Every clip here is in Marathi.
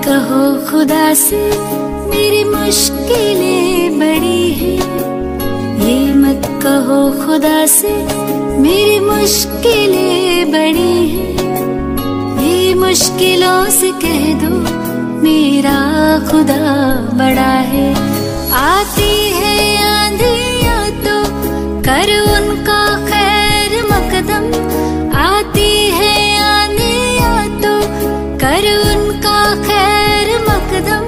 कहो खुदा से मेरी मुश्किलें बड़ी हैं, ये मत कहो खुदा से मेरी मुश्किलें बड़ी हैं, ये मुश्किलों से कह दो मेरा खुदा बड़ा है। आती है आंधियाँ तो कर उनका खैर मकदम, आती है आंधियाँ तो कर उनका खैर मकदम,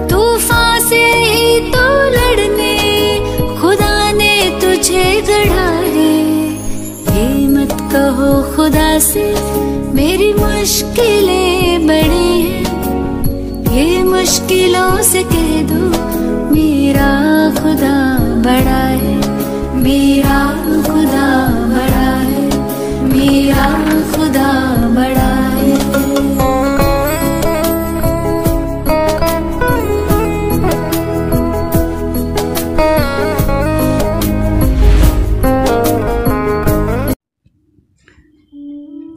तूफान से ही तो लड़ने खुदा ने तुझे गढ़ा है। ये मत कहो खुदा से मेरी मुश्किलें बड़ी हैं, ये मुश्किलों से कह दो मेरा खुदा बड़ा है, मेरा खुदा बड़ा है, मेरा खुदा बड़ा है।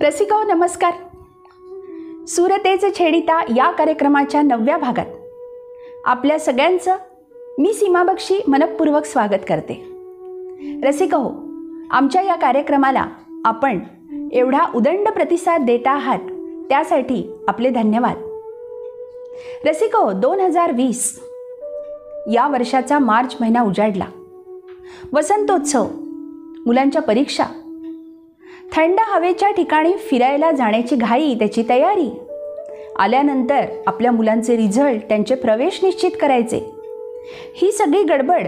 रसिको नमस्कार. सुरतेचे छेडिता या कार्यक्रमाच्या 9व्या भागात आपल्या सगळ्यांचं मी सीमा बक्षी मनपूर्वक स्वागत करते. रसिको, आमच्या या कार्यक्रमाला आपण एवढा उदंड प्रतिसाद देता आहात त्यासाठी आपले धन्यवाद. रसिको, 2020 या वर्षाचा मार्च महिना उजाडला. वसंतोत्सव, मुलांच्या परीक्षा, थंड हवेच्या ठिकाणी फिरायला जाण्याची घाई, त्याची तयारी, आल्यानंतर आपल्या मुलांचे रिझल्ट, त्यांचे प्रवेश निश्चित करायचे, ही सगळी गडबड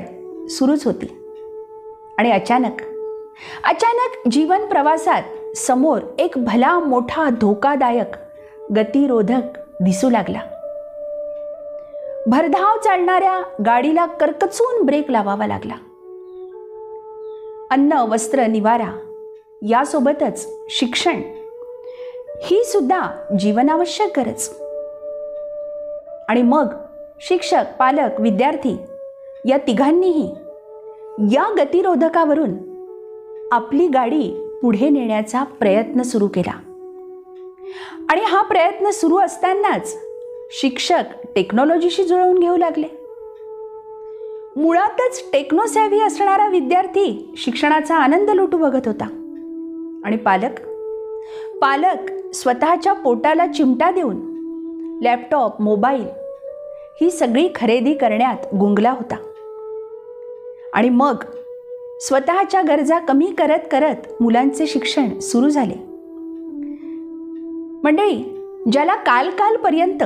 सुरूच होती. आणि अचानक जीवन प्रवासात समोर एक भला मोठा धोकादायक गतिरोधक दिसू लागला. भरधाव चालणाऱ्या गाडीला करकचून ब्रेक लावावा लागला. अन्न, वस्त्र, निवारा यासोबतच शिक्षण ही सुद्धा जीवनावश्यक गरज. आणि मग शिक्षक, पालक, विद्यार्थी या तिघांनीही या गतिरोधकावरून आपली गाडी पुढे नेण्याचा प्रयत्न सुरू केला. आणि हा प्रयत्न सुरू असतानाच शिक्षक टेक्नॉलॉजीशी जुळवून घेऊ लागले. मुळातच टेक्नोसेव्ही असणारा विद्यार्थी शिक्षणाचा आनंद लुटू बघत होता. आणि पालक स्वतःच्या पोटाला चिमटा देऊन लॅपटॉप, मोबाईल ही सगळी खरेदी करण्यात गुंगला होता. आणि मग स्वतःच्या गरजा कमी करत करत मुलांचे शिक्षण सुरू झाले. मंडळी, ज्याला कालपर्यंत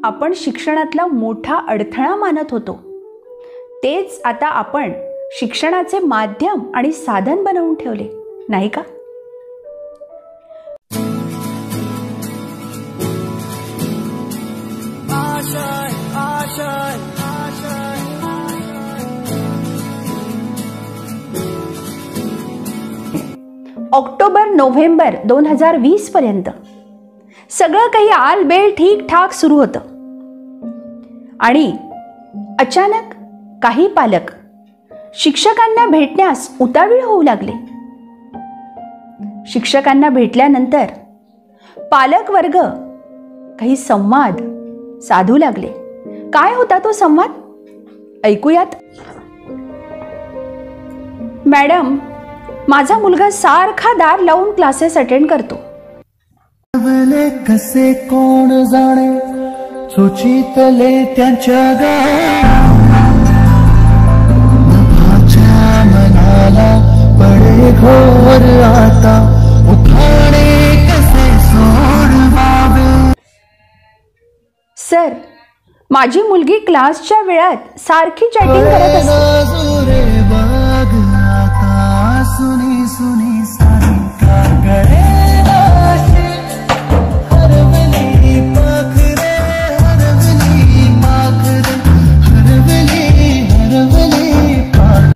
आपण शिक्षणातला मोठा अडथळा मानत होतो, तेच आता आपण शिक्षणाचे माध्यम आणि साधन बनवून ठेवले, नाही का? ऑक्टोबर नोव्हेंबर 2020 पर्यंत सगळं काही आलबेल ठीकठाक सुरू होतं. आणि अचानक काही पालक शिक्षकांना भेटण्यास उतावीळ होऊ लागले. शिक्षकांना भेटल्यानंतर पालक वर्ग काही संवाद साधू लागले. काय होता तो संवाद? ऐकूयात. मॅडम, माझा मुलगा सारखा दार लावून क्लासेस अटेंड करतो. कसे कोण जाणे सुचितले त्यांच्या मनाला पडे घोर आता उठाणे कसे सोडवावे. सर, माझी मुलगी क्लासच्या वेळात सारखी चॅटिंग करत असते. सुनी सुनी सारी गळेला हरवली पाखरे हरवली पाखरे हरवली.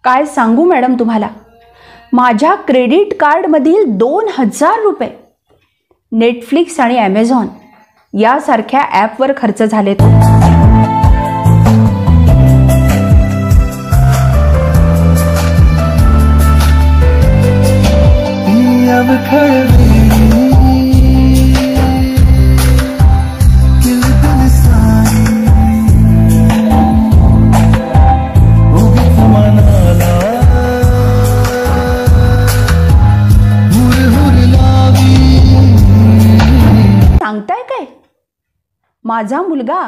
काय सांगू मॅडम तुम्हाला, माझ्या क्रेडिट कार्डमधील 2000 रुपये नेटफ्लिक्स आणि ॲमेझॉन यासारख्या ॲपवर खर्च झालेत. खड़े दिल दिल माझा मुलगा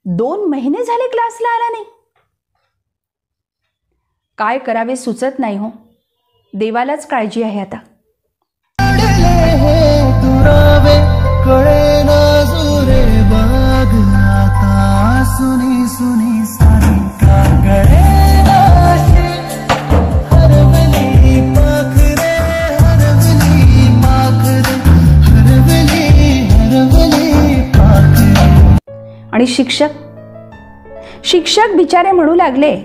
2 महिने झाले क्लासला आला नाही. काय करावे सुचत नाही हो. देवालाच काळजी आहे आता. दुरावे कळे ना जुरे बाग आता सुनी सुनी सारी कागळे हरवली पाखरे हरवली पाखरे हरवली पाखरे. आणि शिक्षक बिचारे म्हणू लागले,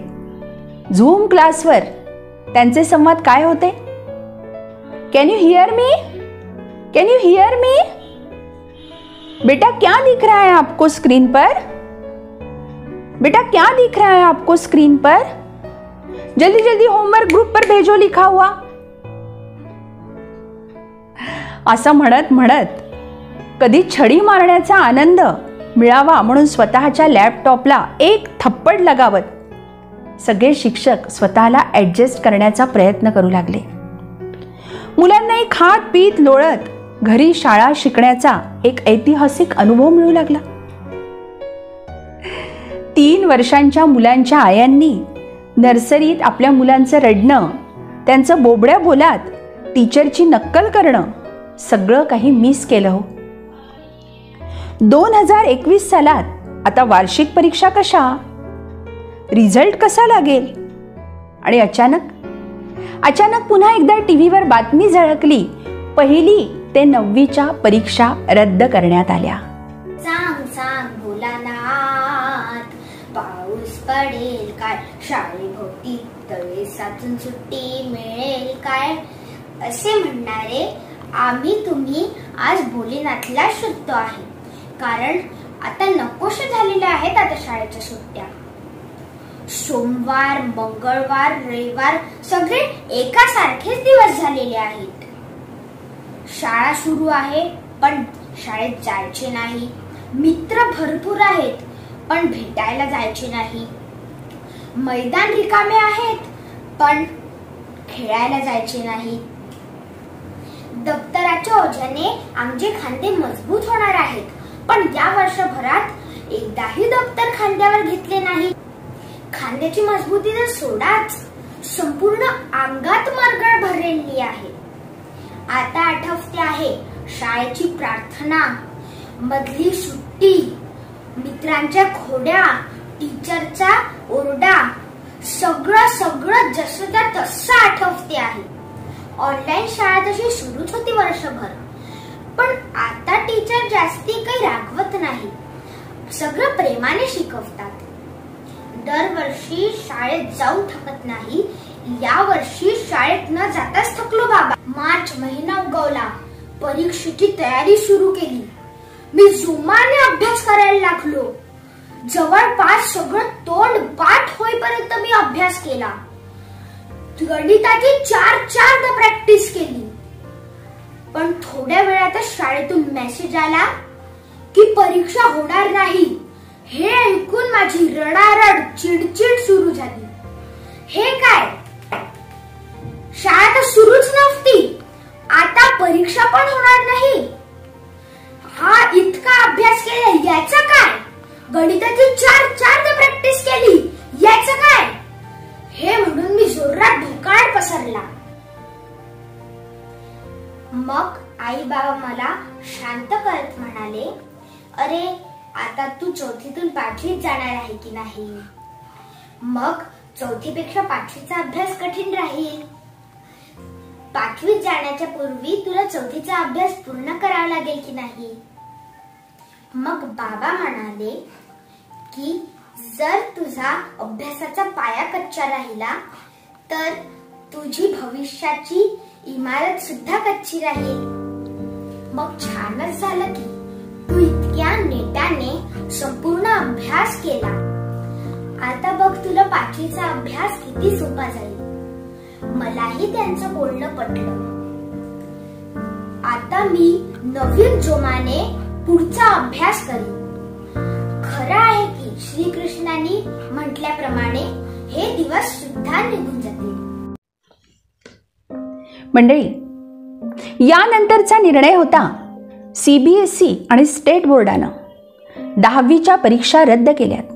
झूम क्लासवर त्यांचे संवाद काय होते? Can you hear me? Can you hear me? बेटा क्या दिख रहा है आपको स्क्रीन पर? बेटा क्या दिख रहा है आपको स्क्रीन पर? जल्दी जल्दी होमवर्क ग्रुप पर भेजो लिखा हुआ. असं म्हणत म्हणत कधी छडी मारण्याचा आनंद मिळावा म्हणून स्वतःच्या लॅपटॉपला एक थप्पड लगावत सगळे शिक्षक स्वतःला ॲडजस्ट करण्याचा प्रयत्न करू लागले. मुलांनाही खात पीत लोळत घरी शाळा शिकण्याचा एक ऐतिहासिक अनुभव मिळू लागला. 3 वर्षांच्या मुलांच्या आयांनी नर्सरीत आपल्या मुलांचं रडणं, त्यांचं बोबड्या बोलात टीचरची नक्कल करणं सगळं काही मिस केलं हो. 2021 सालात आता वार्षिक परीक्षा कशा, रिझल्ट कसा लागेल? आणि अचानक पुन्हा एकदा टीव्हीवर बातमी झळकली, 1ली ते 9वीच्या परीक्षा रद्द करण्यात आल्या. सांग सांग भोलानाथ, पाऊस पडेल काय, शाळेभोवती तळे साचून सुट्टी मिळेल काय, असे म्हणणारे आम्ही तुम्ही आज भोलेनाथला शोधतो आहे. कारण आता नकोशे झालेल्या आहेत आता शाळेच्या सुट्ट्या. सोमवार, मंगळवार, रविवार सगळे एकासारखेच दिवस झालेले आहेत. शाळा सुरू आहे पण शाळेत जायचे नाही. मित्र भरपूर आहेत पण भेटायला जायचे नाही. मैदान रिकामे आहेत पण खेळायला जायचे नाही. दप्तराच्या ओझ्याने आमचे खांदे मजबूत होणार आहेत पण या वर्षभरात एकदाही दप्तर खांद्यावर घेतले नाही. खांद्याची मजबूती तर सोडाच, संपूर्ण अंगात मरगळ भरलेली आहे. आता आठवते आहे शाळेची प्रार्थना, मधली सुट्टी, मित्रांच्या खोड्या, टीचरचा ओरडा, सगळं जसं तसं आठवते आहे. ऑनलाईन शाळा तशी सुरूच होती वर्षभर पण आता टीचर जास्ती काही रागवत नाही, सगळं प्रेमाने शिकवतात. दरवर्षी शाळेत जाऊन थकत नाही, या वर्षी शाळेत न जाताच थकलो बाबा. मार्च महिना उगवला, परीक्षेची तयारी सुरू केली. मी जोमाने अभ्यास करायला लागलो. जवळपास सगळं तोंड पाठ होईपर्यंत मी अभ्यास केला. गणिताची 4 प्रॅक्टिस केली. पण थोड्या वेळातच शाळेतून मेसेज आला की परीक्षा होणार नाही. हे ऐकून माझी रडारड चिडचिड सुरू झाली. हे काय, शाळा तर सुरूच नव्हती, आता परीक्षा पण होणार नाही. हा इतका अभ्यास केला याचं काय, गणिताची 4 प्रॅक्टिस केली याचं काय, हे म्हणून मी जोरात ढोकाळ पसरला. मग आई बाबा मला शांत करत म्हणाले, अरे आता तू 4थीतून 5वीत जाणार आहे की नाही, मग 4थीपेक्षा 5वीचा अभ्यास कठीण राहील. 5वीत जाण्याच्या पूर्वी तुला 4थीचा अभ्यास पूर्ण करावा लागेल की नाही. मग बाबा म्हणाले की जर तुझा अभ्यासाचा पाया कच्चा राहिला तर तुझी भविष्याची इमारत सुद्धा कच्ची राहील. मग छानच झालं की तू इतक्या नेटाने संपूर्ण अभ्यास केला. आता बघ तुला 5वीचा अभ्यास किती सोपा जाईल. मलाही त्यांचं बोलणं पटलं. आता मी नवीन जोमाने पुढचा अभ्यास करीन. खरं आहे की श्रीकृष्णांनी म्हटल्याप्रमाणे हे दिवस सुद्धा निघून जातील. मंडळी, यानंतरचा निर्णय होता CBSE आणि स्टेट बोर्डानं 10वीच्या परीक्षा रद्द केल्यात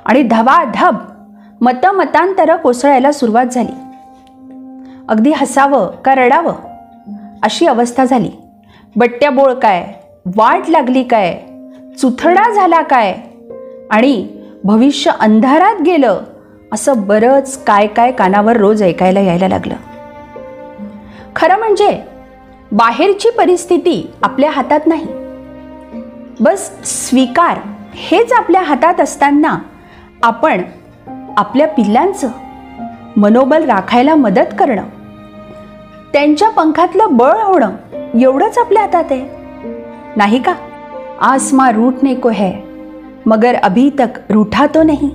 आणि धबाधब मतांतरं कोसळायला सुरुवात झाली. अगदी हसावं का रडावं अशी अवस्था झाली. बट्ट्याबोळ काय, वाट लागली काय, चुथडा झाला काय आणि भविष्य अंधारात गेलं असं बरंच काय काय कानावर रोज ऐकायला यायला लागलं. खरं म्हणजे बाहेरची परिस्थिती आपल्या हातात नाही. बस स्वीकार हेच आपल्या हातात असताना आपण आपल्या पिल्लांचं मनोबल राखायला मदत करणं, त्यांच्या पंखातलं बळ होणं एवढंच आपल्या हातात आहे, नाही का? आसमां रूठने को है मगर अभी तक रूठा तो नहीं,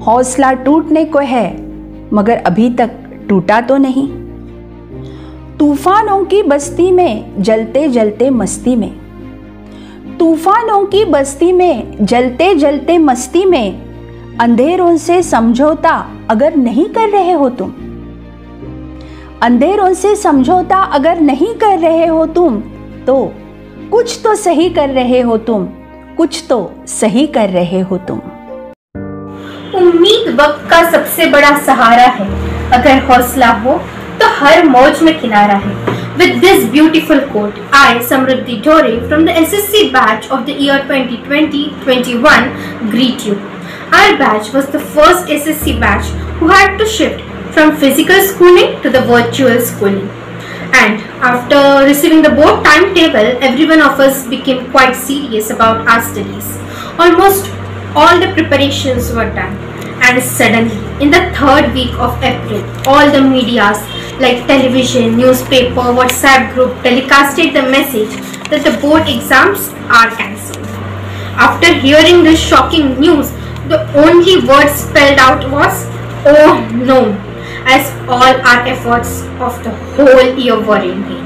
हौसला टूटने को है मगर अभी तक टूटा तो नहीं, तूफानों की बस्ती में जलते जलते मस्ती में, तूफानों की बस्ती में जलते जलते मस्ती में अंधेरों से समझौता अगर नहीं कर रहे हो तुम, अंधेरों से समझौता अगर नहीं कर रहे हो तुम तो कुछ तो सही कर रहे हो तुम, कुछ तो सही कर रहे हो तुम. उम्मीद वक्त का सबसे बड़ा सहारा है, अगर हौसला हो तो हर मौज में किनारा है. With this beautiful quote, I, Samruddhi Dhore, from the SSC batch of the year 2020-21, greet you. Our batch was the first SSC batch who had to shift from physical schooling to the virtual schooling. And after receiving the board timetable, everyone of us became quite serious about our studies. Almost all the preparations were done. And suddenly, in the third week of April, all the medias like television, newspaper, WhatsApp group telecasted the message that the board exams are cancelled. After hearing this shocking news, the only word spelled out was, "Oh no," as all our efforts of the whole year were in vain.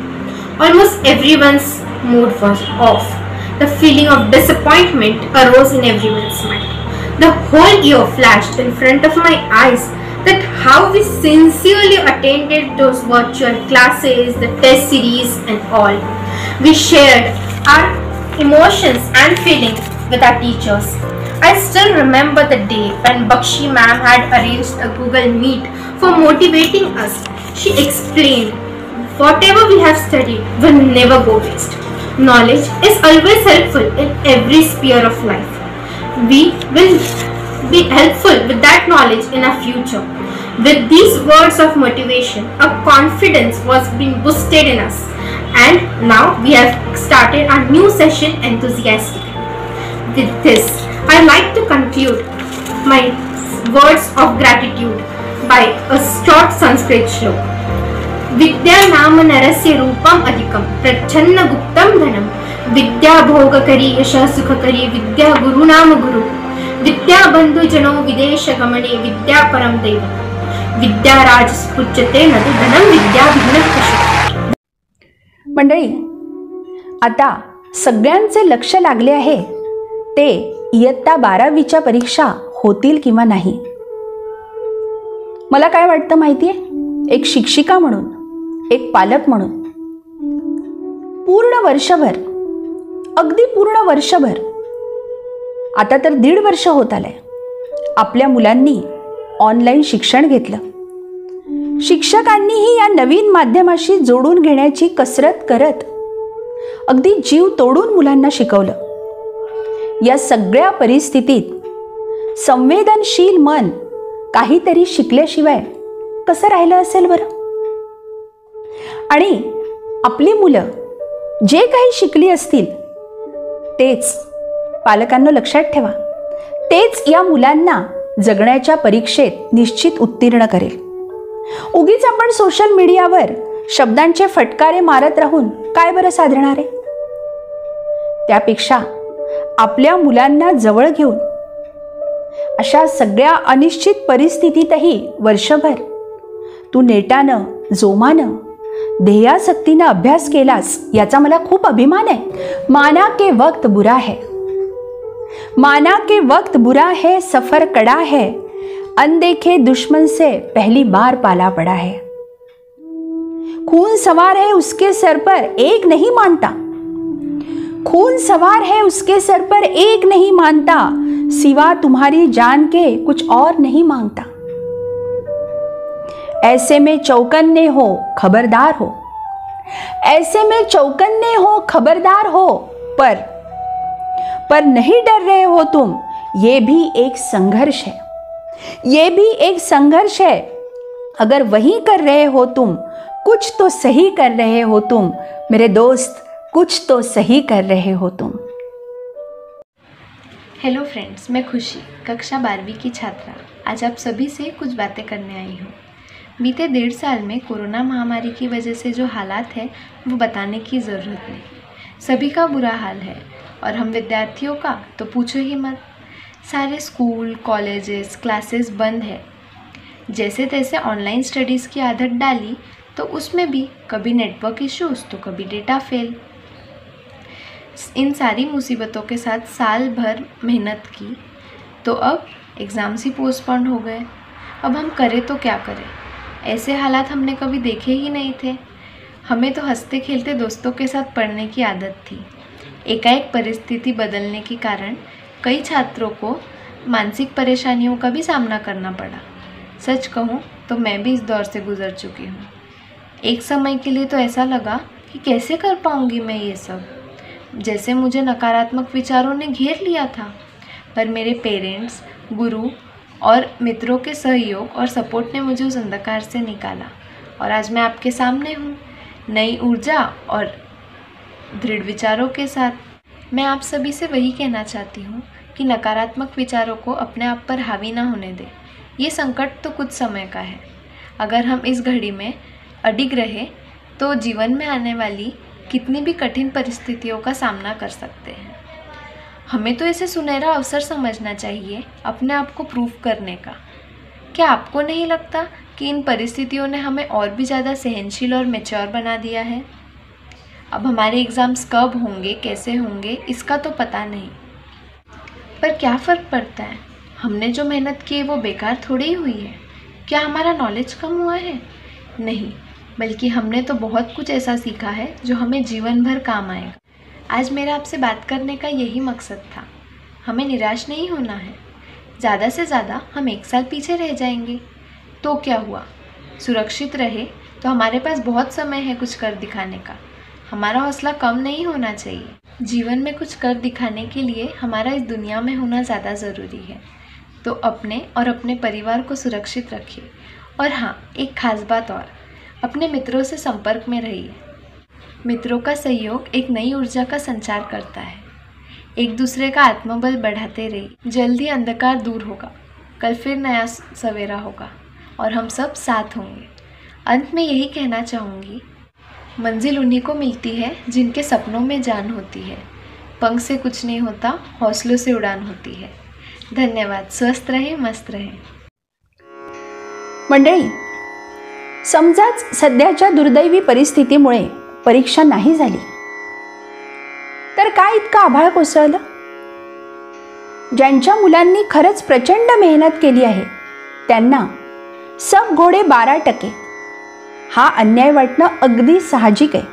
Almost everyone's mood was off. The feeling of disappointment arose in everyone's mind. The whole year flashed in front of my eyes that how we sincerely attended those virtual classes, the test series and all. We shared our emotions and feelings with our teachers. I still remember the day when Bakshi ma'am had arranged a Google Meet for motivating us. She explained, whatever we have studied will never go waste. Knowledge is always helpful in every sphere of life. We will be helpful with that knowledge in our future. With these words of motivation, a confidence was being boosted in us, and now we have started our new session enthusiastically. With this, I like to conclude my words of gratitude by a short Sanskrit shlok. Vidya nama narasya rupam adhikam prachanna guptam dhanam, vidya bhoga kari yasha sukha kari, vidya guru nama guru, vidya bandhu jano videsha gamane, vidya param devam, vidya raj spuchyate nadu dhanam vidya bhinnat kashu. मंडळी, आता सगळ्यांचे लक्ष लागले आहे ते इयत्ता 12वीच्या परीक्षा होतील किंवा नाही. मला काय वाटतं माहितीये, एक शिक्षिका म्हणून, एक पालक म्हणून पूर्ण वर्षभर, अगदी पूर्ण वर्षभर, आता तर 1.5 वर्ष होत आलंय, आपल्या मुलांनी ऑनलाईन शिक्षण घेतलं. शिक्षकांनीही या नवीन माध्यमाशी जोडून घेण्याची कसरत करत अगदी जीव तोडून मुलांना शिकवलं. या सगळ्या परिस्थितीत संवेदनशील मन काहीतरी शिकल्याशिवाय कसं राहिलं असेल बरं? आणि आपली मुलं जे काही शिकली असतील तेच, पालकांनो लक्षात ठेवा, तेच या मुलांना जगण्याच्या परीक्षेत निश्चित उत्तीर्ण करेल. उगीच आपण सोशल मीडियावर शब्दांचे फटकारे मारत राहून काय बरं साधणार आहे? त्यापेक्षा आपल्या मुलांना जवळ घेऊन अशा सगळ्या अनिश्चित परिस्थितीतही वर्षभर तू नेटानं, जोमानं, ध्येयासक्तीनं अभ्यास केलास याचा मला खूप अभिमान आहे. माना के वक्त बुरा है, माना के वक्त बुरा है, सफर कड़ा है, अनदेखे दुश्मन से पहली बार पाला पड़ा है, खून सवार है उसके सर पर एक नहीं मानता, खून सवार है उसके सर पर एक नहीं मानता, सिवा तुम्हारी जान के कुछ और नहीं मांगता। ऐसे में चौकन्ने हो खबरदार हो, ऐसे में चौकन्ने हो खबरदार हो, पर नहीं डर रहे हो तुम, ये भी एक संघर्ष है, ये भी एक संघर्ष है। अगर वही कर रहे हो तुम, कुछ तो सही कर रहे हो तुम मेरे दोस्त, कुछ तो सही कर रहे हो तुम। हेलो फ्रेंड्स, मैं खुशी कक्षा 12वीं की छात्रा आज आप सभी से कुछ बातें करने आई हूँ। बीते 1.5 साल में कोरोना महामारी की वजह से जो हालात है वो बताने की ज़रूरत नहीं, सभी का बुरा हाल है और हम विद्यार्थियों का तो पूछो ही मत। सारे स्कूल कॉलेजेस क्लासेस बंद है, जैसे तैसे ऑनलाइन स्टडीज़ की आदत डाली तो उसमें भी कभी नेटवर्क इश्यूज़ तो कभी डेटा फेल। इन सारी मुसीबतों के साथ साल भर मेहनत की तो अब एग्ज़ाम्स ही पोस्टपोन्ड हो गए। अब हम करें तो क्या करें, ऐसे हालात हमने कभी देखे ही नहीं थे। हमें तो हंसते खेलते दोस्तों के साथ पढ़ने की आदत थी। एकाएक परिस्थिति बदलने के कारण कई छात्रों को मानसिक परेशानियों का भी सामना करना पड़ा। सच कहूँ तो मैं भी इस दौर से गुजर चुकी हूँ। एक समय के लिए तो ऐसा लगा कि कैसे कर पाऊँगी मैं ये सब, जैसे मुझे नकारात्मक विचारों ने घेर लिया था। पर मेरे पेरेंट्स, गुरु और मित्रों के सहयोग और सपोर्ट ने मुझे उस अंधकार से निकाला और आज मैं आपके सामने हूँ, नई ऊर्जा और दृढ़ विचारों के साथ। मैं आप सभी से वही कहना चाहती हूँ कि नकारात्मक विचारों को अपने आप पर हावी ना होने दें। ये संकट तो कुछ समय का है, अगर हम इस घड़ी में अडिग रहे तो जीवन में आने वाली कितनी भी कठिन परिस्थितियों का सामना कर सकते हैं। हमें तो इसे सुनहरा अवसर समझना चाहिए अपने आप को प्रूव करने का। क्या आपको नहीं लगता कि इन परिस्थितियों ने हमें और भी ज़्यादा सहनशील और मैच्योर बना दिया है? अब हमारे एग्ज़ाम्स कब होंगे, कैसे होंगे, इसका तो पता नहीं, पर क्या फ़र्क पड़ता है? हमने जो मेहनत की है वो बेकार थोड़ी ही हुई है। क्या हमारा नॉलेज कम हुआ है? नहीं, बल्कि हमने तो बहुत कुछ ऐसा सीखा है जो हमें जीवन भर काम आएगा। आज मेरा आपसे बात करने का यही मकसद था। हमें निराश नहीं होना है। ज़्यादा से ज़्यादा हम 1 साल पीछे रह जाएंगे तो क्या हुआ, सुरक्षित रहे तो हमारे पास बहुत समय है कुछ कर दिखाने का। हमारा हौसला कम नहीं होना चाहिए। जीवन में कुछ कर दिखाने के लिए हमारा इस दुनिया में होना ज़्यादा ज़रूरी है। तो अपने और अपने परिवार को सुरक्षित रखिए। और हाँ, एक ख़ास बात और, अपने मित्रों से संपर्क में रहिए। मित्रों का सहयोग एक नई ऊर्जा का संचार करता है। एक दूसरे का आत्मबल बढ़ाते रहिए। जल्दी अंधकार दूर होगा, कल फिर नया सवेरा होगा और हम सब साथ होंगे। अंत में यही कहना चाहूँगी, मंजिल उन्हीं को मिलती है जिनके सपनों में जान होती है। पंख से कुछ नहीं होता, हौसलों से उड़ान होती है। धन्यवाद। स्वस्थ रहे, मस्त रहे। मंडळी, समजाच सध्याच्या दुर्दैवी परिस्थितीमुळे परीक्षा नाही झाली तर काय इतकं आभाळ कोसळलं? ज्यांच्या मुलांनी खरंच प्रचंड मेहनत केली आहे त्यांना सब घोडे 12% हा अन्याय वाटणं अगदी साहजिक आहे।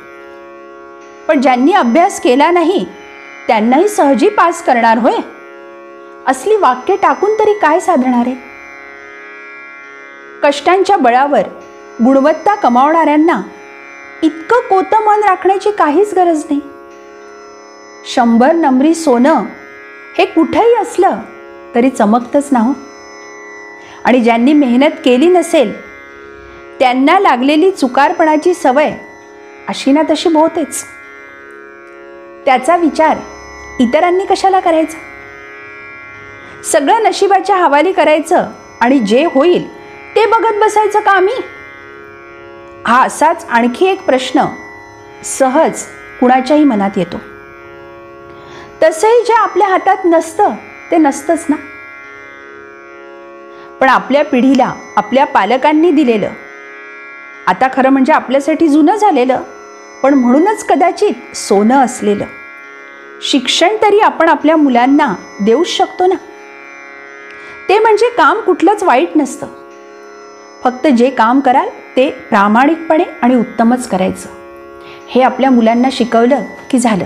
पण ज्यांनी अभ्यास केला नाही त्यांनाही सहजी पास करणार होय, असली वाक्य टाकून तरी काय साधणार आहे? कष्टांच्या बळावर गुणवत्ता कमावणाऱ्यांना इतकं कोतं मन राखण्याची काहीच गरज नाही। 100 नंबरी सोनं हे कुठेही असलं तरी चमकतच ना हो। आणि ज्यांनी मेहनत केली नसेल त्यांना लागलेली चुकारपणाची सवय अशी ना तशी बहुतेच। त्याचा विचार इतरांनी कशाला करायचा? सगळं नशिबाच्या हवाली करायचं आणि जे होईल ते बघत बसायचं का आम्ही? हा असाच आणखी एक प्रश्न सहज कुणाच्याही मनात येतो। तसंही जे आपल्या हातात नसतं ते नसतंच ना। पण आपल्या पिढीला आपल्या पालकांनी दिलेलं, आता खरं म्हणजे आपल्यासाठी जुनं झालेलं पण म्हणूनच कदाचित सोनं असलेलं शिक्षण तरी आपण आपल्या मुलांना देऊच शकतो ना। ते म्हणजे काम कुठलंच वाईट नसतं, फक्त जे काम कराल ते प्रामाणिकपणे आणि उत्तमच करायचं। हे आपल्या मुलांना शिकवलं की झालं।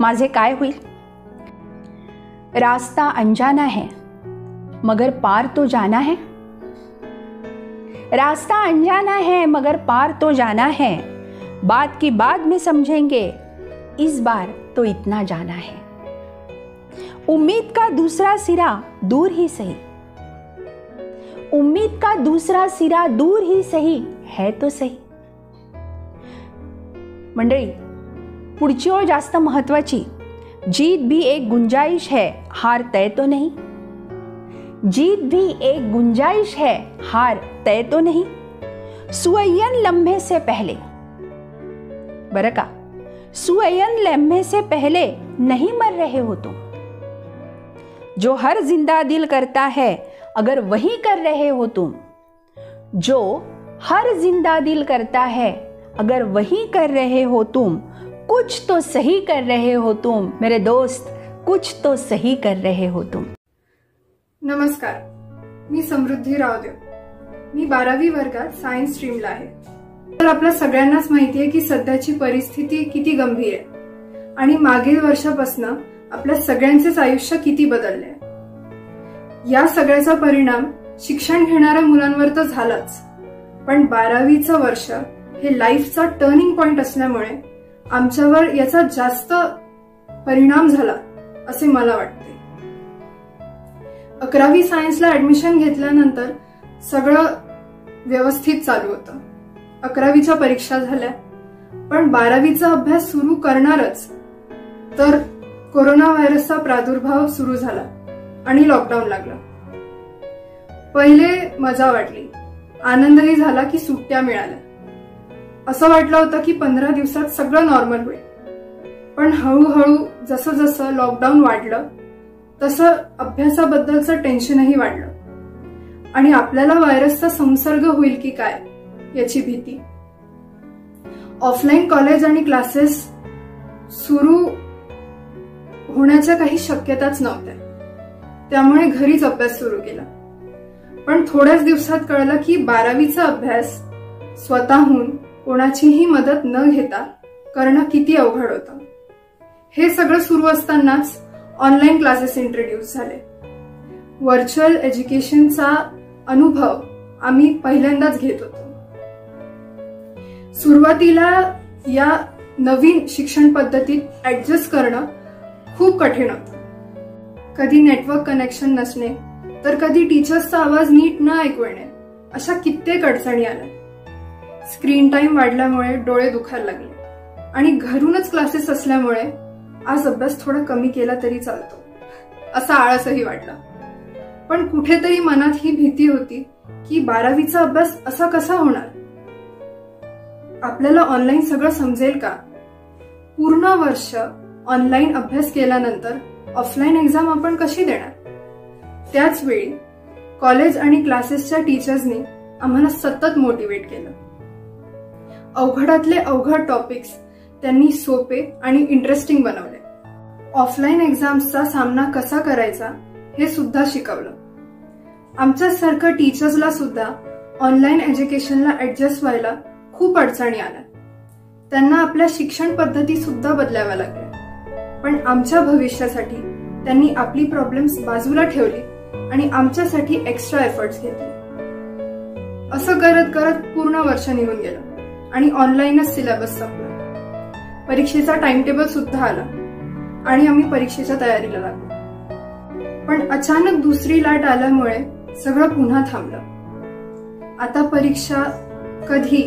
माझे काय होईल? रास्ता अनजाना है मगर पार तो जाना है. रास्ता अनजाना है मगर पार तो जाना है. बात की बाद में समझेंगे, इस बार तो इतना जाना है. उम्मीद का दूसरा सिरा दूर ही सही. उम्मीद का दूसरा सिरा दूर ही सही है तो सही. मंडळी, पुढची ओळ जास्त महत्वाची. जीत भी एक गुंजाइश है, हार तय तो नहीं. जीत भी एक गुंजाइश है, हार तय तो नहीं. सुअयन लम्हे से पहले, बरं का, सुअयन लम्हे से पहले नहीं मर रहे हो तुम. जो हर जिंदा दिल करता है अगर वही कर रहे हो तुम. जो हर जिंदा दिल करता है अगर वही कर रहे हो तुम. कुछ तो सही कर रहे हो तुम मेरे दोस्त, कुछ तो सही कर रहे हो तुम. नमस्कार, मी समृद्धी रावदेव. मी 12वी वर्गात सायन्स स्ट्रीमला आहे. तर आपल्या सगळ्यांनाच माहिती आहे की सध्याची परिस्थिती किती गंभीर आहे आणि मागील वर्षापासून आपल्या सगळ्यांचेच आयुष्य किती बदलले आहे. या सगळ्याचा परिणाम शिक्षण घेणाऱ्या मुलांवर तर झालाच, पण 12वीचं वर्ष हे लाईफचा टर्निंग पॉइंट असल्यामुळे आमच्यावर याचा जास्त परिणाम झाला असे मला वाटते. 11वी सायन्सला ऍडमिशन घेतल्यानंतर सगळं व्यवस्थित चालू होतं. 11वीच्या परीक्षा झाल्या, पण 12वीचा अभ्यास सुरू करणारच तर कोरोना व्हायरसचा प्रादुर्भाव सुरू झाला आणि लॉकडाऊन लागला. पहिले मजा वाटली, आनंदही झाला की सुट्ट्या मिळाल्या. असं वाटलं होतं की 15 दिवसात सगळं नॉर्मल होईल. पण हळूहळू जसं जसं लॉकडाऊन वाढलं तसं अभ्यासाबद्दलचं टेन्शनही वाढलं आणि आपल्याला व्हायरसचा संसर्ग होईल की काय याची भीती. ऑफलाईन कॉलेज आणि क्लासेस सुरू होण्याच्या काही शक्यताच नव्हत्या, त्यामुळे घरीच अभ्यास सुरू केला. पण थोड्याच दिवसात कळलं की 12वीचा अभ्यास स्वतःहून कोणाचीही मदत न घेता करणं किती अवघड होतं. हे सगळं सुरू असतानाच ऑनलाईन क्लासेस इंट्रोड्यूस झाले. व्हर्च्युअल एज्युकेशनचा अनुभव आम्ही पहिल्यांदाच घेत होतो. सुरुवातीला या नवीन शिक्षण पद्धतीत ऍडजस्ट करणं खूप कठीण होतं. कधी नेटवर्क कनेक्शन नसणे, तर कधी टीचर्सचा आवाज नीट न ऐकू येणे, अशा कित्येक अडचणी आल्या. स्क्रीन टाइम वाढल्यामुळे डोळे दुखायला लागले आणि घरूनच क्लासेस असल्यामुळे आज अभ्यास थोडा कमी केला तरी चालतो असा आळसही वाटला. पण कुठेतरी मनात ही भीती होती की 12वीचा अभ्यास असा कसा होणार. आपल्याला ऑनलाईन सगळं समजेल का. पूर्ण वर्ष ऑनलाईन अभ्यास केल्यानंतर ऑफलाईन एक्झाम आपण कशी देणार. त्याच वेळी कॉलेज आणि क्लासेसच्या टीचर्सनी आम्हाला सतत मोटिवेट केलं. अवघडातले अवघड टॉपिक्स त्यांनी सोपे आणि इंटरेस्टिंग बनवले. ऑफलाईन एक्झाम्सचा सामना कसा करायचा हे सुद्धा शिकवलं. आमच्यासारखं टीचर्सला सुद्धा ऑनलाईन एज्युकेशनला ऍडजस्ट व्हायला खूप अडचणी आल्या. त्यांना आपल्या शिक्षण पद्धती सुद्धा बदलाव्या लागल्या. पण आमच्या भविष्यासाठी त्यांनी आपली प्रॉब्लेम्स बाजूला ठेवली आणि आमच्यासाठी एक्स्ट्रा एफर्ट्स घेतले. असं करत करत पूर्ण वर्ष निघून गेलं आणि ऑनलाईनच सिलेबस संपला. परीक्षेचा टाइम टेबल सुद्धा आला आणि आम्ही परीक्षेच्या तयारीला लागलो. पण अचानक दुसरी लाट आल्यामुळे सगळं पुन्हा थांबलं. आता परीक्षा कधी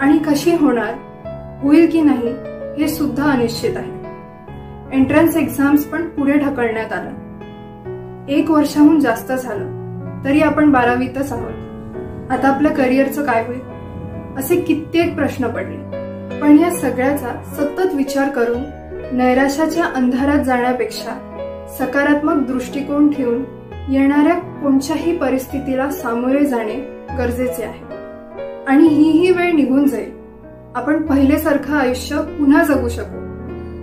आणि कशी होणार, होईल की नाही हे सुद्धा अनिश्चित आहे. एंट्रन्स एक्झाम्स पण पुढे ढकलण्यात आलं. 1 वर्षाहून जास्त झालं तरी आपण 12वीतच आहोत. आता आपल्या करिअरचं काय होईल असे कित्येक प्रश्न पडले. पण या सगळ्याचा सतत विचार करून नैराश्याच्या अंधारात जाण्यापेक्षा सकारात्मक दृष्टिकोन ठेवून येणाऱ्या कोणत्याही परिस्थितीला सामोरे जाणे गरजेचे आहे. आणि ही वेळ निघून जाईल. आपण पहिलेसारखं आयुष्य पुन्हा जगू शकू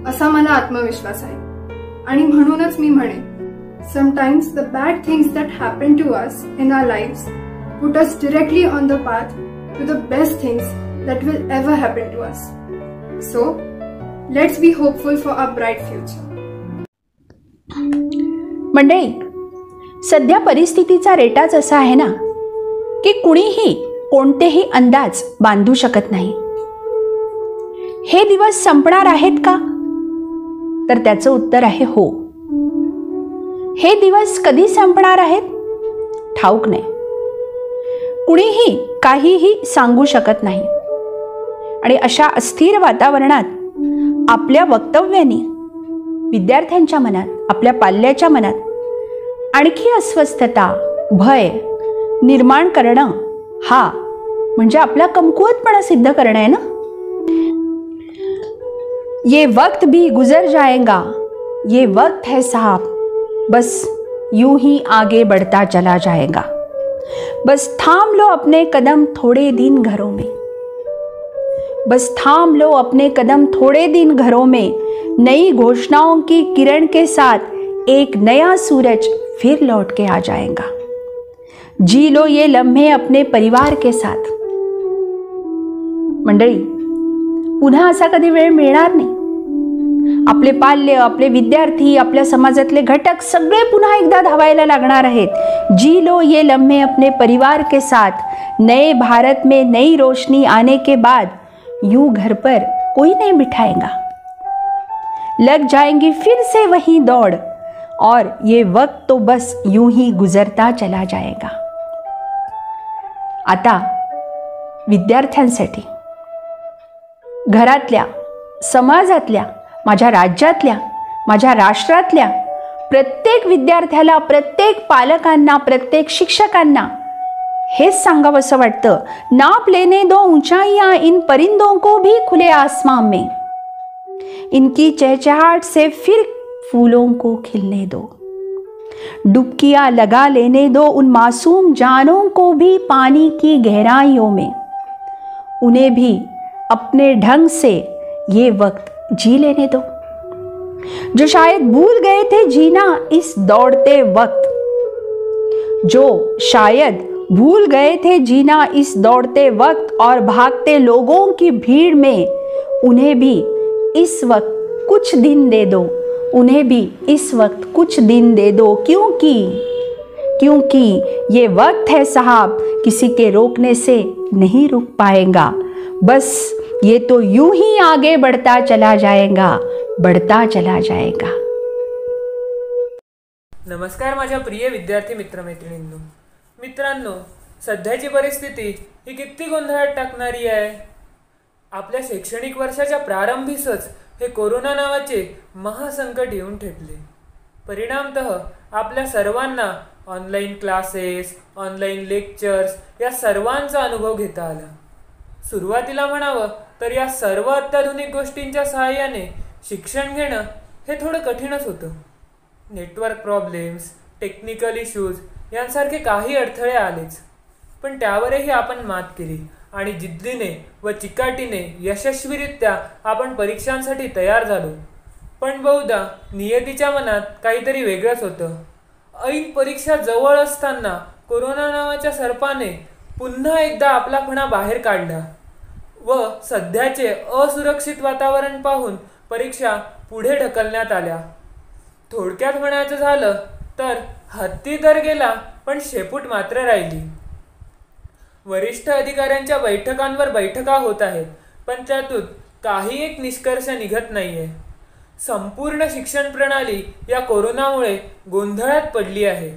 असा मला आत्मविश्वास आहे. आणि म्हणूनच मी म्हणेन, sometimes the bad things that happen to us in our lives put us directly on the path to the best things that will ever happen to us. So, let's be hopeful for a bright future. मंडळी, सध्या परिस्थितीचा रेटाच असा आहे ना की कुणीही कोणतेही अंदाज बांधू शकत नाही. हे दिवस संपणार आहेत का? तर त्याचं उत्तर आहे हो. हे दिवस कधी संपणार आहेत ठाऊक नाही. कुणीही काहीही सांगू शकत नाही. आणि अशा अस्थिर वातावरणात आपल्या वक्तव्याने विद्यार्थ्यांच्या मनात, आपल्या पाल्याच्या मनात आणखी अस्वस्थता, भय निर्माण करणं हा म्हणजे आपला कमकुवतपणा सिद्ध करणं आहे ना. ये वक्त भी गुजर जाएगा, ये वक्त है साहब, बस यूं ही आगे बढ़ता चला जाएगा. बस थाम लो अपने कदम थोड़े दिन घरों में, बस थाम लो अपने कदम थोड़े दिन घरों में. नई घोषणाओं की किरण के साथ एक नया सूरज फिर लौट के आ जाएगा. जी लो ये लम्हे अपने परिवार के साथ. मंडळी, पुन्हा असा कधी वेळ मिळणार नाही. आपले पाल्य, आपले विद्यार्थी, आपल्या समाजातले घटक सगळे पुन्हा एकदा धावायला लागणार आहेत. जी लो ये लम्हे अपने परिवार के साथ, नए भारत में नई रोशनी आने के बाद यूं घर पर कोई नहीं बिठाएगा. लग जाएंगी फिर से वही दौड़ और ये वक्त तो बस यूं ही गुजरता चला जाएगा. आता विद्यार्थ्यांसाठी, घरातल्या, समाजातल्या, माझ्या राज्यातल्या, माझ्या राष्ट्रातल्या प्रत्येक विद्यार्थ्याला, प्रत्येक पालकांना, प्रत्येक शिक्षकांना हेच सांगावंसं वाटतं, नाप लेने दो ऊंचाइयां इन परिंदों को भी खुले आसमां में, इनकी चहचहाट से फिर फूलों को खिलने दो. डुबकियां लगा लेने दो उन मासूम जानों को भी पानी की गहराइयों में, उन्हें भी अपने ढंग से ये वक्त जी लेने दो. जो शायद भूल गए थे जीना इस दौड़ते वक्त, जो शायद भूल गए थे जीना इस दौड़ते वक्त और भागते लोगों की भीड़ में, उन्हें भी इस वक्त कुछ दिन दे दो, उन्हें भी इस वक्त कुछ दिन दे दो. क्योंकि ये वक्त है साहब, किसी के रोकने से नहीं रुक पाएगा. बस ये तो यूं ही आगे बढ़ता चला जाएगा, बढ़ता चला जाएगा. नमस्कार माझ्या प्रिय विद्यार्थी मित्रमैत्रिणींनो. मित्रांनो, सध्याची परिस्थिती ही किती गोंधळात टाकणारी आहे. आपल्या शैक्षणिक वर्षाच्या प्रारंभीसच हे कोरोना नावाचे महासंकट येऊन ठेपले. परिणामतः आपल्या सर्वांना ऑनलाईन क्लासेस, ऑनलाईन लेक्चर्स या सर्वांचा अनुभव घेता आला. सुरुवातीला म्हणावं तर या सर्व अत्याधुनिक गोष्टींच्या सहाय्याने शिक्षण घेणं हे थोडं कठीणच होतं. नेटवर्क प्रॉब्लेम्स, टेक्निकल इश्यूज यांसारखे काही अडथळे आलेच, पण त्यावरही आपण मात केली आणि जिद्दीने व चिकाटीने यशस्वीरित्या आपण परीक्षांसाठी तयार झालो. पण बहुधा नियतीच्या मनात काहीतरी वेगळंच होतं. ऐन परीक्षा जवळ असताना कोरोना नावाच्या सर्पाने पुन्हा एकदा आपला फणा बाहेर काढला व सध्याचे असुरक्षित वातावरण पाहून परीक्षा पुढे ढकलण्यात आल्या. थोडक्यात म्हणायचं झालं तर हत्ती तर गेला, पण शेपूट मात्र राहिली. वरिष्ठ अधिकाऱ्यांच्या बैठकांवर बैठका होत आहेत, पण त्यातून काही एक निष्कर्ष निघत नाहीये. संपूर्ण शिक्षण प्रणाली या कोरोनामुळे गोंधळात पडली आहे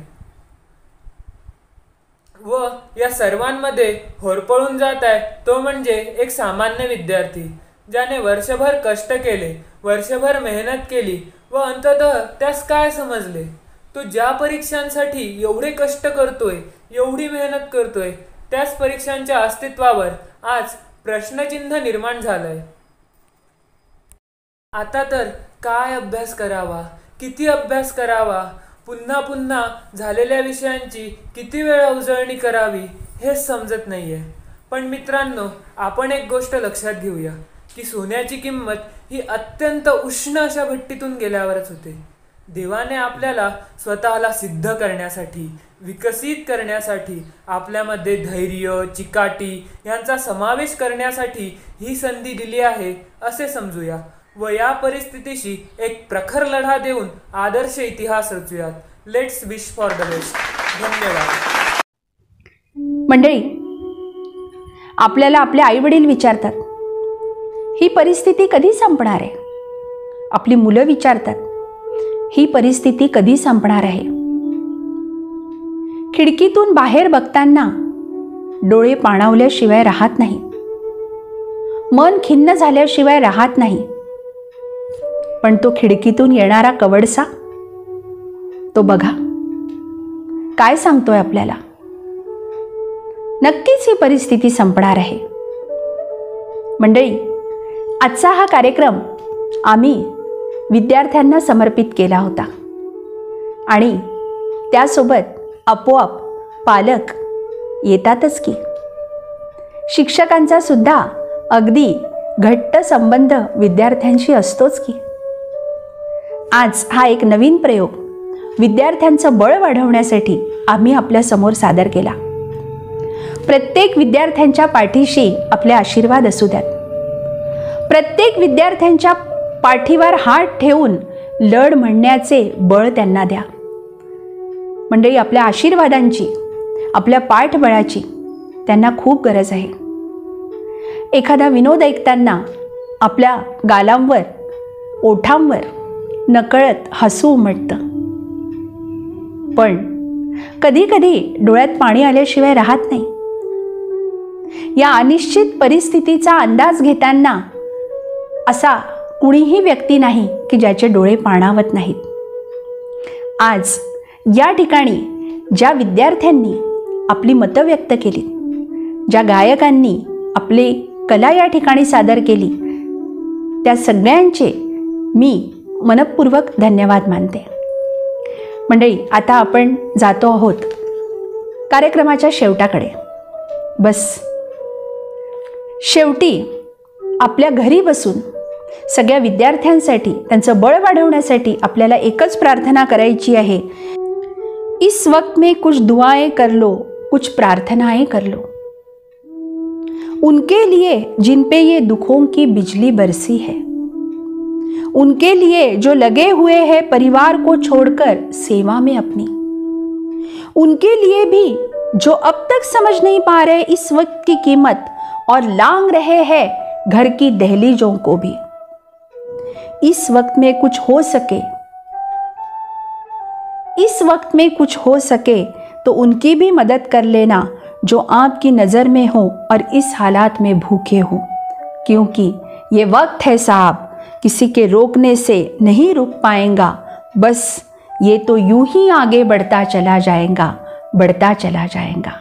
व या सर्वांमध्ये होरपळून जात आहे तो म्हणजे एक सामान्य विद्यार्थी, ज्याने वर्षभर कष्ट केले, वर्षभर मेहनत केली व अंततः त्यास काय समजले. तो ज्या परीक्षांसाठी एवढे कष्ट करतोय, एवढी मेहनत करतोय, त्याच परीक्षांच्या अस्तित्वावर आज प्रश्नचिन्ह निर्माण झालंय. आता तर काय अभ्यास करावा, किती अभ्यास करावा, पुन्हा पुन्हा झालेल्या विषयांची किती वेळा उजळणी करावी हेच समजत नाहीये. पण मित्रांनो, आपण एक गोष्ट लक्षात घेऊया की सोन्याची किंमत ही अत्यंत उष्ण अशा भट्टीतून गेल्यावरच होते. देवाने आपल्याला स्वतःला सिद्ध करण्यासाठी, विकसित करण्यासाठी, आपल्यामध्ये धैर्य, चिकाटी यांचा समावेश करण्यासाठी ही संधी दिली आहे असे समजूया. व या परिस्थितीशी एक प्रखर लढा देऊन आदर्श इतिहास रचूयात. Let's wish for the best. धन्यवाद. मंडळी, आपल्याला आपले आई वडील विचारतात, ही परिस्थिती कधी संपणार आहे? आपली मुलं विचारतात, ही परिस्थिती कधी संपणार आहे? खिडकीतून बाहेर बघताना डोळे पाणावल्याशिवाय राहत नाही, मन खिन्न झाल्याशिवाय राहत नाही. पण तो खिडकीतून येणारा कवडसा, तो बघा काय सांगतोय आपल्याला. नक्कीच ही परिस्थिती संपणार आहे. मंडळी, आजचा हा कार्यक्रम आम्ही विद्यार्थ्यांना समर्पित केला होता आणि त्यासोबत आपोआप पालक येतातच की. शिक्षकांचा सुद्धा अगदी घट्ट संबंध विद्यार्थ्यांशी असतोच की. आज हा एक नवीन प्रयोग विद्यार्थ्यांचं बळ वाढवण्यासाठी आम्ही आपल्या समोर सादर केला. प्रत्येक विद्यार्थ्यांच्या पाठीशी आपले आशीर्वाद असू द्यात. प्रत्येक विद्यार्थ्यांच्या पाठीवर हात ठेवून लढ म्हणण्याचे बळ त्यांना द्या. मंडळी, आपल्या आशीर्वादांची, आपल्या पाठबळाची त्यांना खूप गरज आहे. एखादा विनोद ऐकताना आपल्या गालांवर, ओठांवर नकळत हसू उमटतं, पण कधी कधी डोळ्यात पाणी आल्याशिवाय राहत नाही. या अनिश्चित परिस्थितीचा अंदाज घेताना असा कुणीही व्यक्ती नाही की ज्याचे डोळे पाणावत नाहीत. आज या ठिकाणी ज्या विद्यार्थ्यांनी आपली मतं व्यक्त केली, ज्या गायकांनी आपली कला या ठिकाणी सादर केली, त्या सगळ्यांचे मी मनपूर्वक धन्यवाद मानते. मंडळी, आता आपण जातो आहोत कार्यक्रमाच्या शेवटाकडे. बस शेवटी आपल्या घरी बसून सगळ्या विद्यार्थ्यांसाठी, त्यांचं बळ वाढवण्यासाठी आपल्याला एकच प्रार्थना करायची आहे. इस वक्त में कुछ दुआएं कर लो, कुछ प्रार्थनाएं कर लो. उनके लिए जिन पे ये दुखों की बिजली बरसी है, उनके लिए जो लगे हुए हैं परिवार को छोड़कर सेवा में अपनी, उनके लिए भी जो अब तक समझ नहीं पा रहे इस वक्त की कीमत और लांग रहे हैं घर की दहलीजों को भी. इस वक्त में कुछ हो सके, इस वक्त में कुछ हो सके तो उनकी भी मदद कर लेना जो आपकी नज़र में हो और इस हालात में भूखे हो. क्योंकि ये वक्त है साहब, किसी के रोकने से नहीं रुक पाएगा, बस ये तो यूं ही आगे बढ़ता चला जाएगा, बढ़ता चला जाएगा.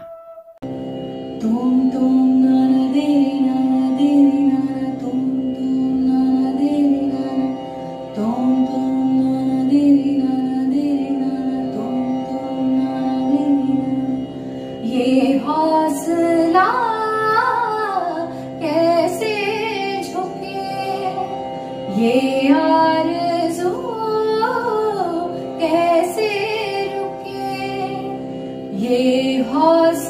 ये हौसला कैसे झुके, ये आरज़ू कैसे रुके, ये हौसला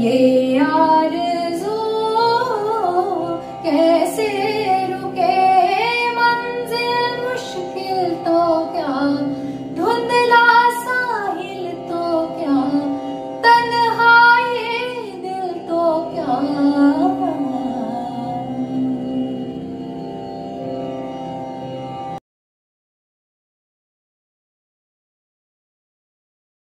ये आरज़ू कैसे